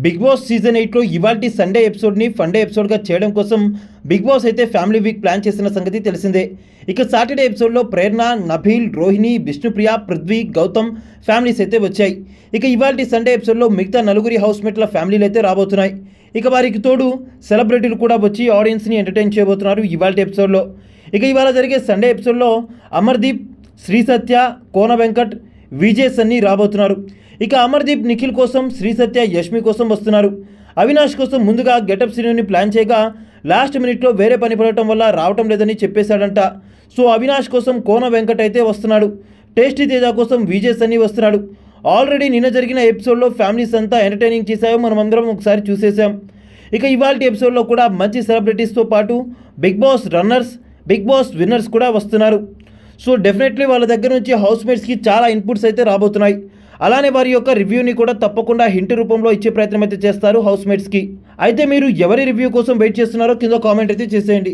Big boss season 8లో ఇవాల్టి Sunday ఎపిసోడ్ని funday ఎపిసోడ్గా చేయడం కోసం బిగ్ బాస్ అయితే ఫ్యామిలీ వీక్ ప్లాన్ చేసిన సంగతి తెలిసిందే. ఇక సాటర్డే ఎపిసోడ్లో ప్రేరణ, నబీల్, రోహిణి, విష్ణుప్రియ, పృథ్వీ, గౌతమ్ ఫ్యామిలీస్ అయితే వచ్చాయి. ఇక ఇవాల్టి సండే ఎపిసోడ్లో మిగతా నలుగురి హౌస్మేట్ల ఫ్యామిలీలు అయితే రాబోతున్నాయి. ఇక వారికి తోడు సెలబ్రిటీలు కూడా వచ్చి ఆడియన్స్ని ఎంటర్టైన్ చేయబోతున్నారు ఇవాల్టి ఎపిసోడ్లో. ఇక ఇవాళ జరిగే సండే ఎపిసోడ్లో అమర్దీప్, శ్రీ సత్య, కోన వెంకట్, విజయ్ సన్నీ రాబోతున్నారు. ఇక అమర్దీప్ నిఖిల్ కోసం, శ్రీ సత్య యష్మి కోసం వస్తున్నారు. అవినాష్ కోసం ముందుగా గెటప్ సినిమాని ప్లాన్ చేయగా లాస్ట్ మినిట్లో వేరే పని పడటం వల్ల రావటం లేదని చెప్పేశాడంట. సో అవినాష్ కోసం కోన వెంకట్ అయితే వస్తున్నాడు. టేస్టీ తేజ కోసం విజయ్ సన్నీ వస్తున్నాడు. ఆల్రెడీ నిన్న జరిగిన ఎపిసోడ్లో ఫ్యామిలీస్ అంతా ఎంటర్టైనింగ్ చేశాయో మనం అందరం ఒకసారి చూసేసాం. ఇక ఇవాల్టి ఎపిసోడ్లో కూడా మంచి సెలబ్రిటీస్తో పాటు Bigg Boss runners, Bigg Boss winners కూడా వస్తున్నారు. సో డెఫినెట్లీ వాళ్ళ దగ్గర నుంచి హౌస్మేట్స్కి చాలా ఇన్పుట్స్ అయితే రాబోతున్నాయి. అలానే వారి యొక్క రివ్యూని కూడా తప్పకుండా హింట్ రూపంలో ఇచ్చే ప్రయత్నం అయితే చేస్తారు హౌస్మేట్స్కి. అయితే మీరు ఎవరి రివ్యూ కోసం వెయిట్ చేస్తున్నారో కింద కామెంట్ అయితే చేసేయండి.